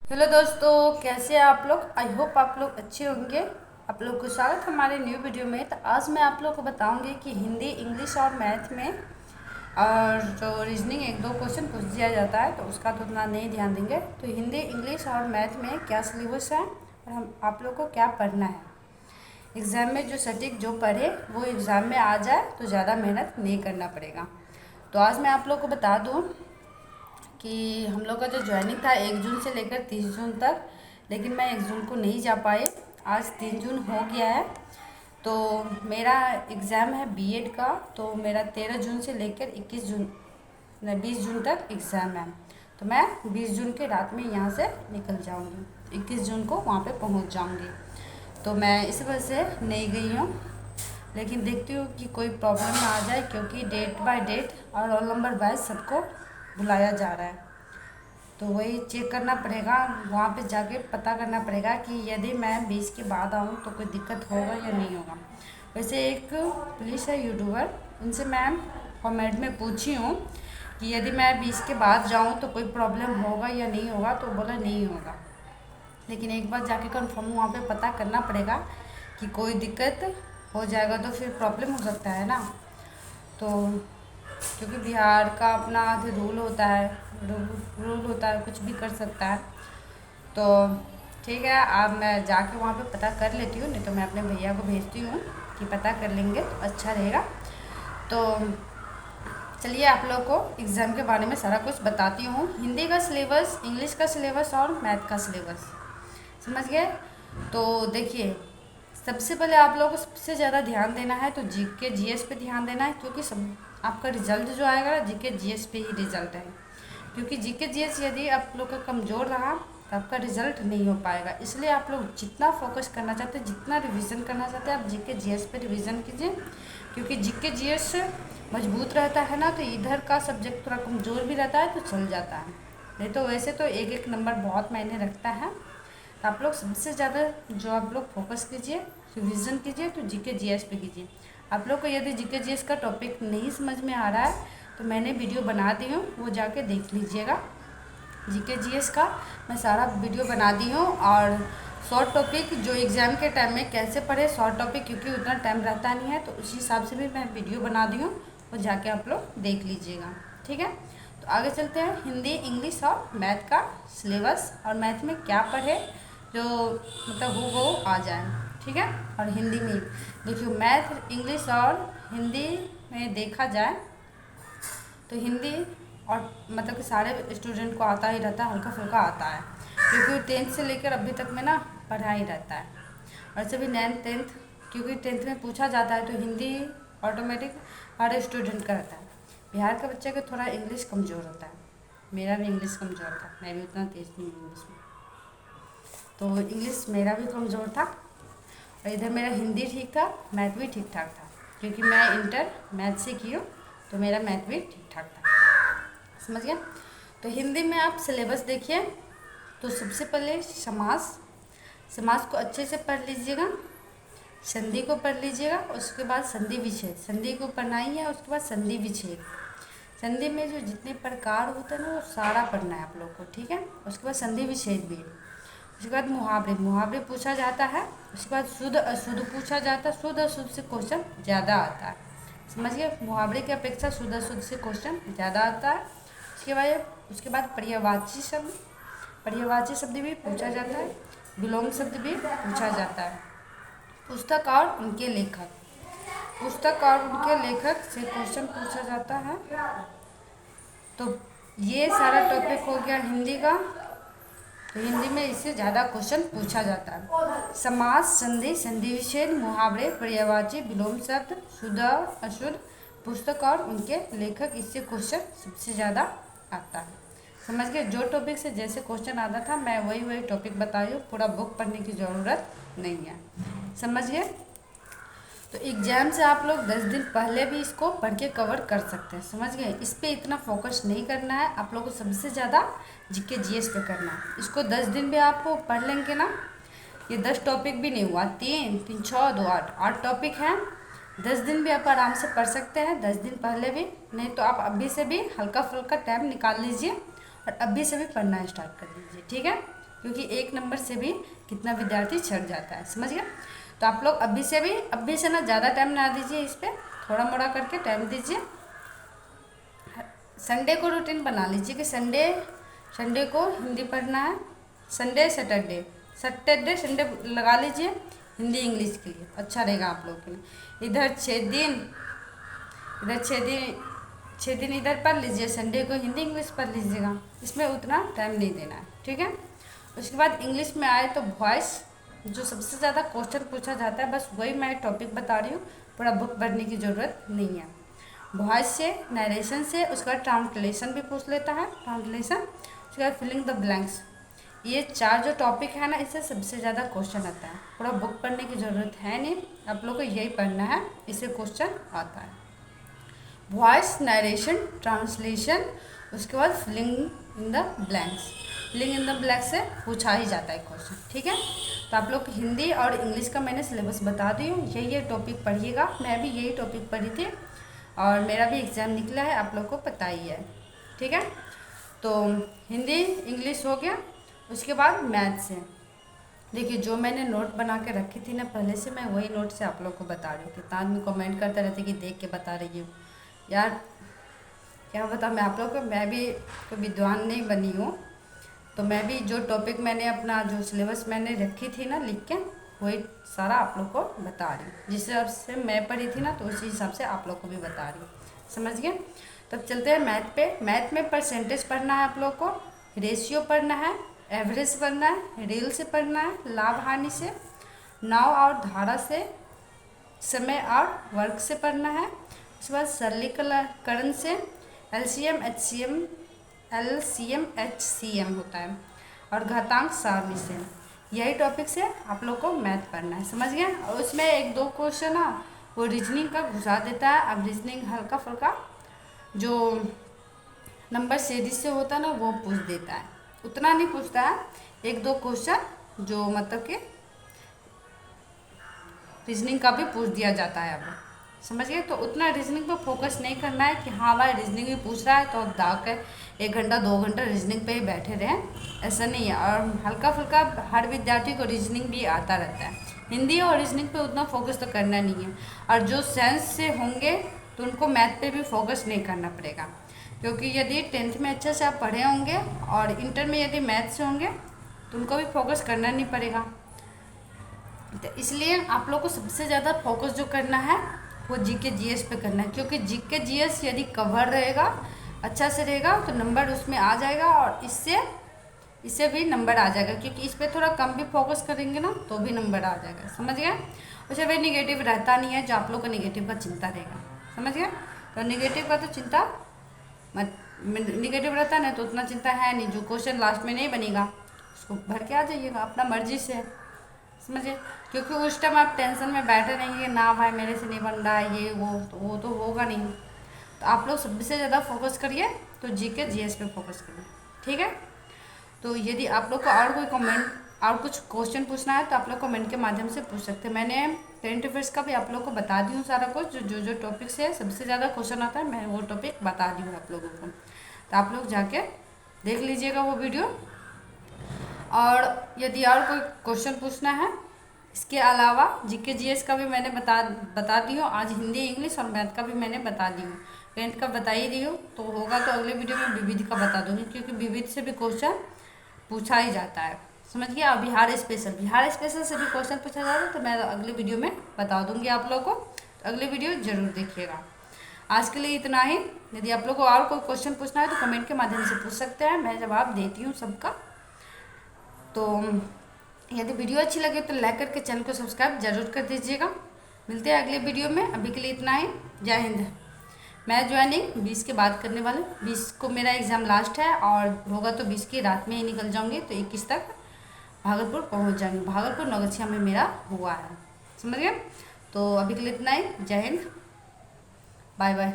Hello दोस्तों, कैसे हैं आप लोग। आई होप आप लोग अच्छे होंगे। आप लोग को स्वागत है हमारे न्यू वीडियो में। तो आज मैं आप लोग को बताऊंगी कि हिंदी, इंग्लिश और मैथ में और जो रीजनिंग एक दो क्वेश्चन पूछ दिया जाता है तो उसका तो उतना नहीं ध्यान देंगे। तो हिंदी, इंग्लिश और मैथ में क्या सिलेबस है और हम आप लोग को क्या पढ़ना है। एग्ज़ाम में जो सटीक जो पढ़े वो एग्ज़ाम में आ जाए तो ज़्यादा मेहनत नहीं करना पड़ेगा। तो आज मैं आप लोग को बता दूँ कि हम लोग का जो ज्वाइनिंग था 1 जून से लेकर 30 जून तक, लेकिन मैं 1 जून को नहीं जा पाए। आज 3 जून हो गया है। तो मेरा एग्ज़ाम है बीएड का, तो मेरा 13 जून से लेकर 21 जून 20 जून तक एग्ज़ाम है। तो मैं 20 जून के रात में यहाँ से निकल जाऊँगी, 21 जून को वहाँ पे पहुँच जाऊँगी। तो मैं इस वजह से नहीं गई हूँ, लेकिन देखती हूँ कि कोई प्रॉब्लम ना आ जाए, क्योंकि डेट बाय डेट और रोल नंबर वाइज सबको बुलाया जा रहा है। तो वही चेक करना पड़ेगा, वहाँ पे जाके पता करना पड़ेगा कि यदि मैं 20 के बाद आऊँ तो कोई दिक्कत होगा या नहीं होगा। वैसे एक पुलिस है यूट्यूबर, उनसे मैं कमेंट में पूछी हूँ कि यदि मैं 20 के बाद जाऊँ तो कोई प्रॉब्लम होगा या नहीं होगा, तो बोला नहीं होगा। लेकिन एक बार जाके कंफर्म वहाँ पे पता करना पड़ेगा कि कोई दिक्कत हो जाएगा तो फिर प्रॉब्लम हो सकता है ना। तो क्योंकि बिहार का अपना रूल होता है, रूल होता है, कुछ भी कर सकता है। तो ठीक है, अब मैं जाके वहाँ पे पता कर लेती हूँ, नहीं तो मैं अपने भैया को भेजती हूँ कि पता कर लेंगे तो अच्छा रहेगा। तो चलिए आप लोग को एग्ज़ाम के बारे में सारा कुछ बताती हूँ। हिंदी का सिलेबस, इंग्लिश का सिलेबस और मैथ का सिलेबस, समझ गए। तो देखिए, सबसे पहले आप लोगों को सबसे ज़्यादा ध्यान देना है तो जीके जीएस पे ध्यान देना है, क्योंकि सब आपका रिजल्ट जो आएगा जीके जीएस पे ही रिजल्ट है। क्योंकि जीके जीएस यदि आप लोग का कमज़ोर रहा तो आपका रिजल्ट नहीं हो पाएगा। इसलिए आप लोग जितना फोकस करना चाहते हैं, जितना रिवीजन करना चाहते हैं, आप जीके जीएस पे रिवीजन कीजिए। क्योंकि जीके जीएस मजबूत रहता है ना, तो इधर का सब्जेक्ट थोड़ा कमज़ोर भी रहता है तो चल जाता है। नहीं तो वैसे तो एक एक नंबर बहुत मायने रखता है। तो आप लोग सबसे ज़्यादा जो आप लोग फोकस कीजिए, रिवीजन कीजिए, तो जीके जीएस पे कीजिए। आप लोग को यदि जीके जीएस का टॉपिक नहीं समझ में आ रहा है तो मैंने वीडियो बना दी हूँ, वो जाके देख लीजिएगा। जीके जीएस का मैं सारा वीडियो बना दी हूँ। और शॉर्ट टॉपिक जो एग्ज़ाम के टाइम में कैसे पढ़े शॉर्ट टॉपिक, क्योंकि उतना टाइम रहता नहीं है, तो उस हिसाब से भी मैं वीडियो बना दी हूँ, वो जाके आप लोग देख लीजिएगा। ठीक है, तो आगे चलते हैं। हिंदी, इंग्लिश और मैथ का सिलेबस, और मैथ में क्या पढ़े जो मतलब वो आ जाए। ठीक है, और हिंदी में देखिए, मैथ, इंग्लिश और हिंदी में देखा जाए तो हिंदी और मतलब कि सारे स्टूडेंट को आता ही रहता है, हल्का फुल्का आता है, क्योंकि 10th से लेकर अभी तक में ना पढ़ा ही रहता है। और सभी 9th 10th, क्योंकि 10th में पूछा जाता है तो हिंदी ऑटोमेटिक हर स्टूडेंट का रहता है। बिहार के बच्चे का थोड़ा इंग्लिश कमज़ोर होता है, मेरा भी इंग्लिश कमज़ोर था, मैं भी उतना तेज़ नहीं हूँ इंग्लिश में, तो इंग्लिश मेरा भी कमज़ोर था। और इधर मेरा हिंदी ठीक था, मैथ भी ठीक ठाक था, क्योंकि मैं इंटर मैथ से की हूँ, तो मेरा मैथ भी ठीक ठाक था, समझ गया। तो हिंदी में आप सिलेबस देखिए। तो सबसे पहले समास, समास को अच्छे से पढ़ लीजिएगा, संधि को पढ़ लीजिएगा, उसके बाद संधि विच्छेद, संधि को पढ़ना ही है, उसके बाद संधि विच्छेद। संधि में जो जितने प्रकार होते हैं ना वो सारा पढ़ना है आप लोग को, ठीक है। उसके बाद संधि विच्छेद भी, उसके बाद मुहावरे, मुहावरे पूछा जाता है। उसके बाद शुद्ध अशुद्ध पूछा जाता है, शुद्ध अशुद्ध से क्वेश्चन ज़्यादा आता है, समझिए। मुहावरे की अपेक्षा शुद्ध अशुद्ध से क्वेश्चन ज़्यादा आता है। उसके बाद पर्यायवाची शब्द, पर्यायवाची शब्द भी पूछा जाता है, विलोम शब्द भी पूछा जाता है। पुस्तक और उनके लेखक, पुस्तक और उनके लेखक से क्वेश्चन पूछा जाता है। तो ये सारा टॉपिक हो गया हिंदी का। तो हिंदी में इससे ज़्यादा क्वेश्चन पूछा जाता है। समास, संधि, संधि विच्छेद, मुहावरे, पर्यायवाची, विलोम शब्द, शुद्ध अशुद्ध, पुस्तक और उनके लेखक, इससे क्वेश्चन सबसे ज़्यादा आता है, समझ गए। जो टॉपिक से जैसे क्वेश्चन आता था मैं वही टॉपिक बताई हूँ, पूरा बुक पढ़ने की ज़रूरत नहीं है, समझ गए। तो एग्ज़ाम से आप लोग 10 दिन पहले भी इसको पढ़ के कवर कर सकते हैं, समझ गए। इस पर इतना फोकस नहीं करना है, आप लोगों को सबसे ज़्यादा जीके जीएस पे करना है। इसको 10 दिन भी आप पढ़ लेंगे ना, ये 10 टॉपिक भी नहीं हुआ, 3 3 6 2 8 8 टॉपिक हैं। 10 दिन भी आप आराम से पढ़ सकते हैं, 10 दिन पहले भी। नहीं तो आप अभी से भी हल्का फुल्का टाइम निकाल लीजिए और अभी से भी पढ़ना स्टार्ट कर दीजिए, ठीक है। क्योंकि 1 नंबर से भी कितना विद्यार्थी छट जाता है, समझ गया। तो आप लोग अभी से ना ज़्यादा टाइम ना दीजिए, इस पर थोड़ा मोड़ा करके टाइम दीजिए। संडे को रूटीन बना लीजिए कि संडे को हिंदी पढ़ना है। संडे सैटरडे संडे लगा लीजिए हिंदी इंग्लिश के लिए, अच्छा रहेगा आप लोग के लिए। इधर 6 दिन इधर पढ़ लीजिए, संडे को हिंदी इंग्लिश पढ़ लीजिएगा, इसमें उतना टाइम नहीं देना है, ठीक है। उसके बाद इंग्लिश में आए तो वॉइस, जो सबसे ज़्यादा क्वेश्चन पूछा जाता है, बस वही मैं टॉपिक बता रही हूँ, पूरा बुक पढ़ने की ज़रूरत नहीं है। वॉइस से, नरेशन से, उसके बाद ट्रांसलेशन भी पूछ लेता है, ट्रांसलेशन, उसके बाद फिलिंग द ब्लैंक्स। ये 4 जो टॉपिक है ना, इससे सबसे ज़्यादा क्वेश्चन आता है। पूरा बुक पढ़ने की ज़रूरत है नहीं, आप लोग को यही पढ़ना है, इससे क्वेश्चन आता है। वॉइस, नरेशन, ट्रांसलेशन, उसके बाद filling in the blanks. Filling in the blanks से पूछा ही जाता है क्वेश्चन, ठीक है। तो आप लोग हिंदी और इंग्लिश का मैंने सिलेबस बता दी हूँ, यही टॉपिक पढ़िएगा। मैं भी यही टॉपिक पढ़ी थी और मेरा भी एग्ज़ाम निकला है, आप लोग को पता ही है, ठीक है। तो हिंदी इंग्लिश हो गया। उसके बाद मैथ से देखिए, जो मैंने नोट बना के रखी थी ना पहले से, मैं वही नोट से आप लोग को बता रही थी। तो आदमी कमेंट करते रहते कि देख के बता रही हूँ, यार क्या बता मैं आप लोग को, मैं भी कोई विद्वान नहीं बनी हूँ। तो मैं भी जो टॉपिक मैंने अपना जो सिलेबस मैंने रखी थी ना लिख के, वही सारा आप लोग को बता रही हूँ। जिस हिसाब से मैं पढ़ी थी ना, तो उसी हिसाब से आप लोग को भी बता रही हूँ, समझ गए। तब चलते हैं मैथ पे। मैथ में परसेंटेज पढ़ना है आप लोग को, रेशियो पढ़ना है, एवरेज पढ़ना है, रेल से पढ़ना है, लाभ हानि से, नाव और धारा से, समय और वर्ग से पढ़ना है। उसके बाद सरलीकरण से, एलसीएम एचसीएम होता है, और घातांक सारणी से। यही टॉपिक से आप लोग को मैथ पढ़ना है, समझ गए। और उसमें 1-2 क्वेश्चन ना वो रीजनिंग का घुसा देता है। अब रीजनिंग हल्का फुल्का जो नंबर सीरीज से होता है ना, वो पूछ देता है, उतना नहीं पूछता है। 1-2 क्वेश्चन जो मतलब कि रीजनिंग का भी पूछ दिया जाता है, अब समझ गए। तो उतना रीजनिंग पर फोकस नहीं करना है कि हाँ भाई रीजनिंग भी पूछ रहा है तो अब दाग कर 1 घंटा 2 घंटा रीजनिंग पे ही बैठे रहें, ऐसा नहीं है। और हल्का फुल्का हर विद्यार्थी को रीजनिंग भी आता रहता है। हिंदी और रीजनिंग पे उतना फोकस तो करना नहीं है। और जो साइंस से होंगे तो उनको मैथ पे भी फोकस नहीं करना पड़ेगा, क्योंकि यदि 10th में अच्छे से आप पढ़े होंगे और इंटर में यदि मैथ से होंगे तो उनको भी फोकस करना नहीं पड़ेगा। तो इसलिए आप लोग को सबसे ज़्यादा फोकस जो करना है वो जीके जीएस पे करना है, क्योंकि जीके जीएस यदि कवर रहेगा, अच्छा से रहेगा, तो नंबर उसमें आ जाएगा। और इससे भी नंबर आ जाएगा, क्योंकि इस पर थोड़ा कम भी फोकस करेंगे ना तो भी नंबर आ जाएगा, समझ गए। उसे भाई निगेटिव रहता नहीं है, जो आप लोग को निगेटिव का चिंता रहेगा, समझ गए। तो निगेटिव का तो चिंता मत, निगेटिव रहता नहीं तो उतना चिंता है नहीं। जो क्वेश्चन लास्ट में नहीं बनेगा उसको भर के आ जाइएगा अपना मर्जी से, समझिए। क्योंकि उस टाइम आप टेंशन में बैठे रहेंगे, ना भाई मेरे से नहीं बन रहा है ये वो तो होगा नहीं। तो आप लोग सबसे ज़्यादा फोकस करिए तो जीके जीएस पे फोकस करिए, ठीक है। तो यदि आप लोग को और कोई कमेंट और कुछ क्वेश्चन पूछना है तो आप लोग कमेंट के माध्यम से पूछ सकते हैं। मैंने करंट अफेयर्स का भी आप लोग को बता दी हूँ सारा कुछ, जो टॉपिक से सबसे ज़्यादा क्वेश्चन आता है, मैं वो टॉपिक बता दी हूँ आप लोगों को। तो आप लोग जाके देख लीजिएगा वो वीडियो। और यदि और कोई क्वेश्चन पूछना है इसके अलावा जीके जीएस का भी मैंने बता दी हूँ। आज हिंदी इंग्लिश और मैथ का भी मैंने बता दी हूँ, करंट का बता ही दी हूँ। तो होगा तो अगले वीडियो में विविध का बता दूँगी, क्योंकि विविध से भी क्वेश्चन पूछा ही जाता है, समझ गया। और बिहार स्पेशल से भी क्वेश्चन पूछा जाता है, तो मैं अगले वीडियो में बता दूँगी आप लोग को। तो अगले वीडियो ज़रूर देखिएगा। आज के लिए इतना ही। यदि आप लोग को और कोई क्वेश्चन पूछना है तो कमेंट के माध्यम से पूछ सकते हैं, मैं जवाब देती हूँ सबका। तो यदि वीडियो अच्छी लगे तो लाइक करके चैनल को सब्सक्राइब जरूर कर दीजिएगा। मिलते हैं अगले वीडियो में, अभी के लिए इतना ही। जय हिंद। मैं ज्वाइनिंग 20 के बाद करने वाले, 20 को मेरा एग्ज़ाम लास्ट है और होगा तो 20 की रात में ही निकल जाऊंगी, तो 21 तक भागलपुर पहुंच जाऊंगी। भागलपुर नौगछिया में मेरा हुआ है, समझ गए। तो अभी के लिए इतना ही। जय हिंद, बाय बाय।